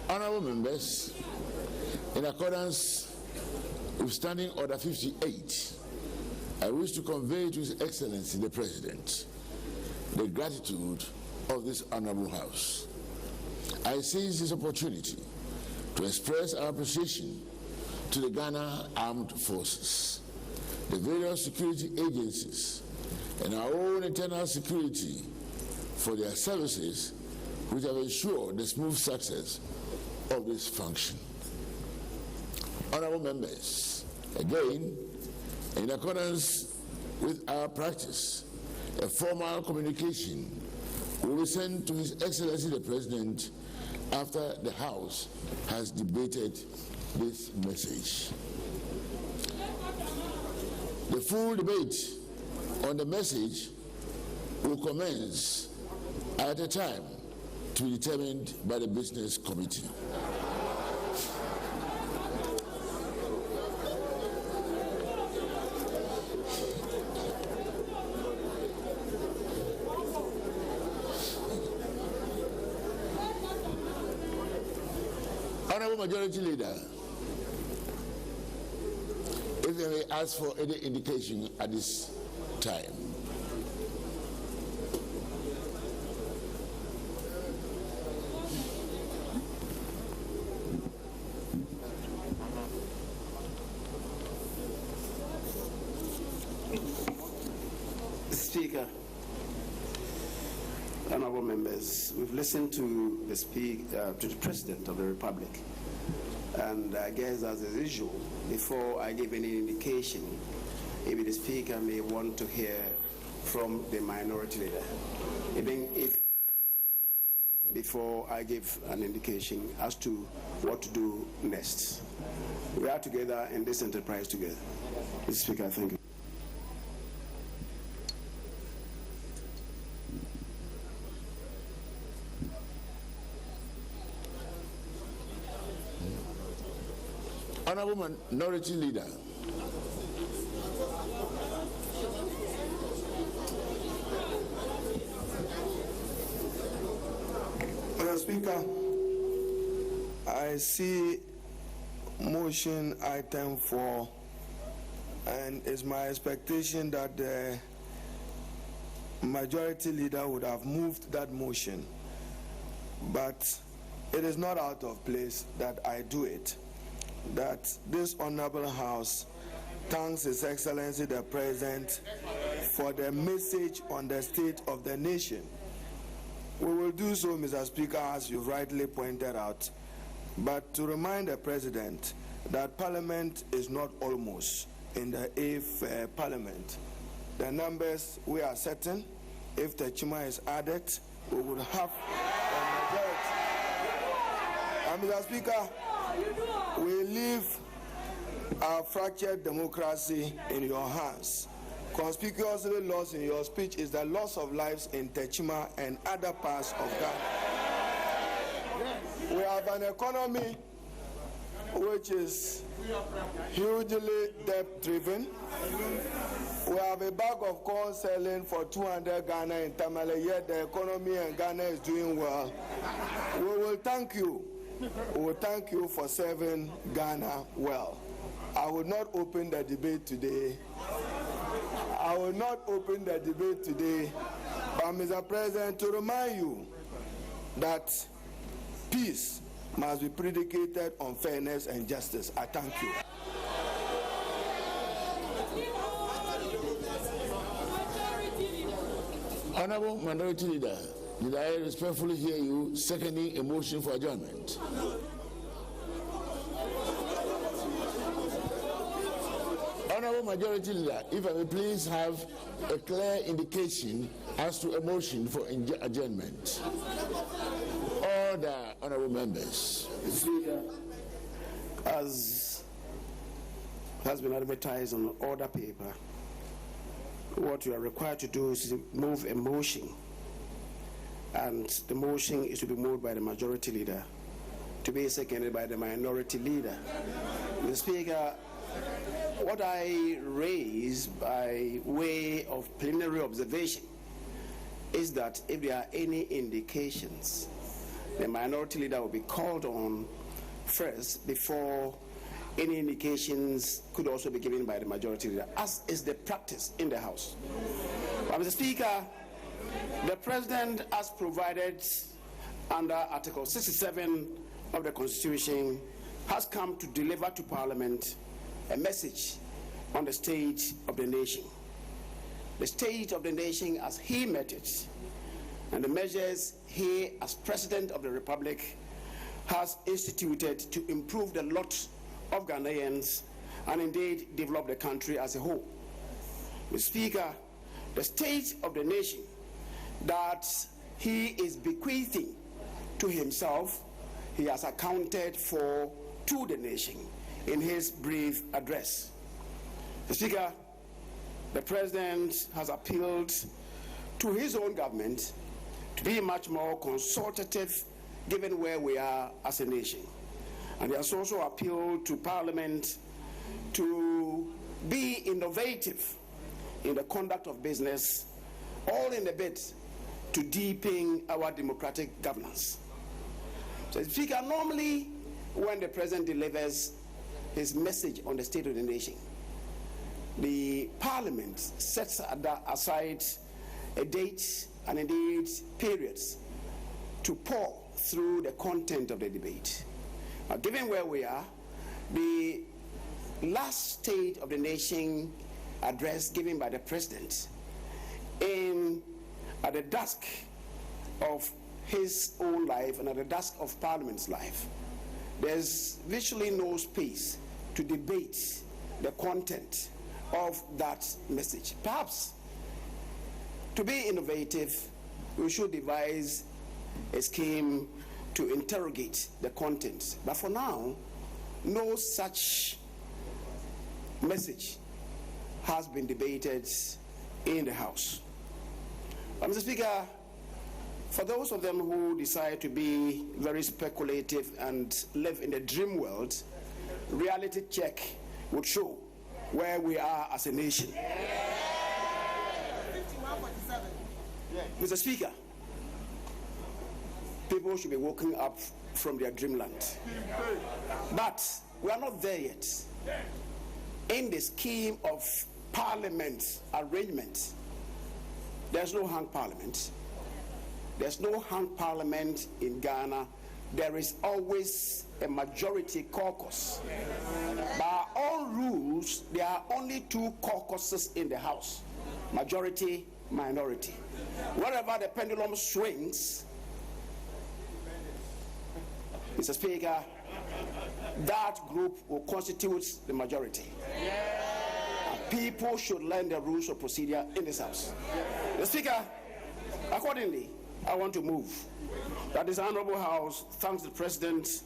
Honorable members, in accordance with Standing Order 58, I wish to convey to His Excellency the President the gratitude of this honorable House. I seize this opportunity to express our appreciation to the Ghana Armed Forces, the various security agencies, and our own internal security for their services which have ensured the smooth success of this function. Honorable members, again, in accordance with our practice, a formal communication will be sent to His Excellency the President after the House has debated this message. The full debate on the message will commence at a time to be determined by the Business Committee. Honorable Majority Leader, if I may ask for any indication at this time. Speaker, honorable members, we've listened to the President of the Republic, and I guess as is usual, before I give any indication, maybe the Speaker may want to hear from the Minority Leader, before I give an indication as to what to do next. We are together in this enterprise together. Mr. Speaker, thank you. Honorable Minority Leader. Mr. Speaker, I see motion item 4, and it's my expectation that the Majority Leader would have moved that motion, but it is not out of place that I do it. That this Honorable House thanks His Excellency the President for the message on the state of the nation. We will do so, Mr. Speaker, as you rightly pointed out, but to remind the President that Parliament is not almost in the 8th Parliament. The numbers we are certain, if the Chima is added, we would have a majority. And Mr. Speaker, we leave our fractured democracy in your hands. Conspicuously lost in your speech is the loss of lives in Techima and other parts of Ghana. We have an economy which is hugely debt-driven. We have a bag of corn selling for 200 Ghana in Tamale, yet the economy in Ghana is doing well. We will thank you. We will thank you for serving Ghana well. I will not open the debate today. But Mr. President, to remind you that peace must be predicated on fairness and justice. I thank you. Honorable Minority Leader, did I respectfully hear you seconding a motion for adjournment? Honorable Majority Leader, if I may please have a clear indication as to a motion for adjournment. Order, honorable members. Speaker, as has been advertised on the order paper, what you are required to do is to move a motion, and the motion is to be moved by the Majority Leader, to be seconded by the Minority Leader. Mr. Speaker, what I raise by way of preliminary observation is that if there are any indications, the Minority Leader will be called on first before any indications could also be given by the Majority Leader, as is the practice in the House. But Mr. Speaker, the President, as provided under Article 67 of the Constitution, has come to deliver to Parliament a message on the state of the nation. The state of the nation as he met it, and the measures he, as President of the Republic, has instituted to improve the lot of Ghanaians and indeed develop the country as a whole. Mr. Speaker, the state of the nation that he is bequeathing to himself, he has accounted for to the nation in his brief address. Mr. Speaker, the President has appealed to his own government to be much more consultative given where we are as a nation. And he has also appealed to Parliament to be innovative in the conduct of business, all in a bid to deepen our democratic governance. So, Speaker, normally when the President delivers his message on the state of the nation, the Parliament sets aside a date and indeed periods to pore through the content of the debate. Given where we are, the last State of the Nation address given by the President at the dusk of his own life and at the dusk of Parliament's life, there's virtually no space to debate the content of that message. Perhaps, to be innovative, we should devise a scheme to interrogate the content. But for now, no such message has been debated in the House. Mr. Speaker, for those of them who decide to be very speculative and live in the dream world, reality check would show where we are as a nation. Mr. Speaker, people should be woken up from their dreamland. But we are not there yet. In the scheme of Parliament arrangement, there's no hung Parliament. There's no hung Parliament in Ghana. There is always a majority caucus. By our own rules, there are only two caucuses in the House: majority, minority. Wherever the pendulum swings, Mr. Speaker, that group will constitute the majority. People should learn the rules of procedure in this House. Mr. Speaker, accordingly, I want to move that this Honorable House thanks the President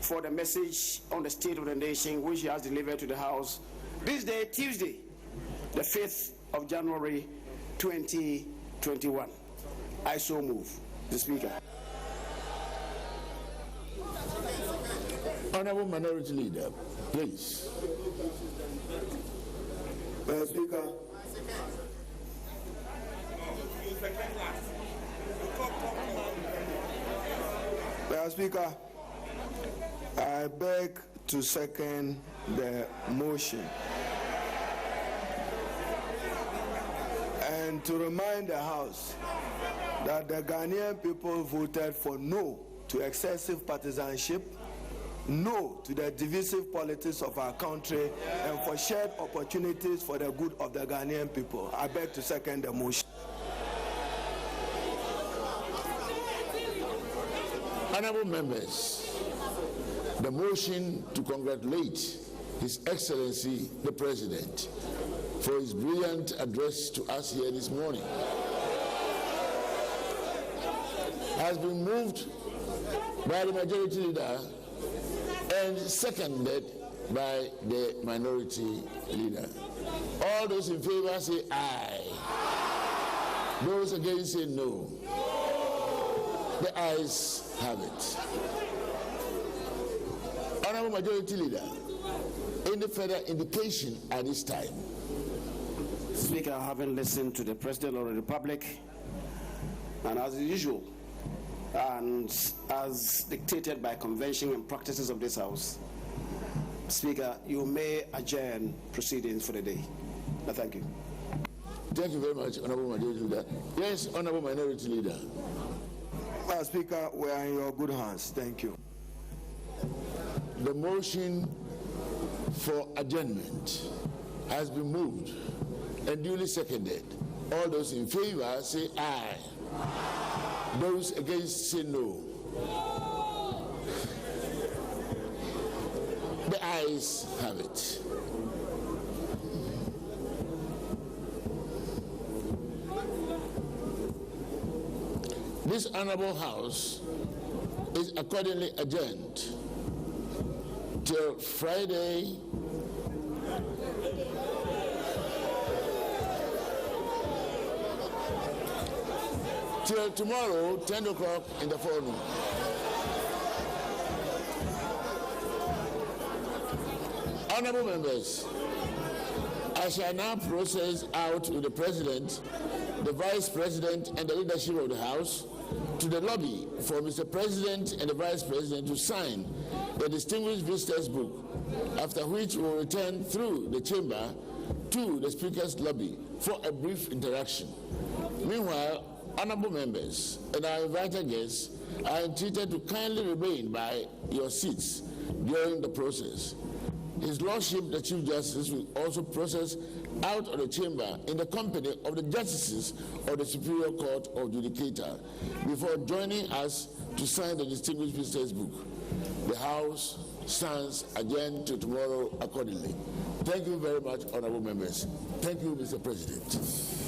for the message on the state of the nation which he has delivered to the House this day, Tuesday, the 5th of January, 2021. I so move. The Speaker. Honorable Minority Leader, please. Mr. Speaker. Mr. Speaker, I beg to second the motion and to remind the House that the Ghanaian people voted for no to excessive partisanship, no to the divisive politics of our country, and for shared opportunities for the good of the Ghanaian people. I beg to second the motion. Honorable members, the motion to congratulate His Excellency the President for his brilliant address to us here this morning has been moved by the Majority Leader and seconded by the Minority Leader. All those in favor say aye. Those against say no. The ayes have it. Honorable Majority Leader, any further indication at this time? Speaker, having listened to the President of the Republic, and as usual, and as dictated by convention and practices of this House, Speaker, you may adjourn proceedings for the day. Thank you. Thank you very much, Honorable Majority Leader. Yes, Honorable Minority Leader. Speaker, we are in your good hands. Thank you. The motion for adjournment has been moved and duly seconded. All those in favor say aye. Those against say no. The ayes have it. This honorable House is accordingly adjourned till Friday, till tomorrow, 10 o'clock in the forenoon. Honorable members, I shall now process out with the President, the Vice President, and the leadership of the House to the lobby for Mr. President and the Vice President to sign the Distinguished Visitors Book, after which we will return through the chamber to the Speaker's lobby for a brief interaction. Meanwhile, honorable members and our invited guests are entreated to kindly remain by your seats during the process. His Lordship, the Chief Justice, will also process out of the chamber in the company of the Justices of the Superior Court of Judicature before joining us to sign the Distinguished Visitors Book. The House stands adjourned to tomorrow accordingly. Thank you very much, honorable members. Thank you, Mr. President.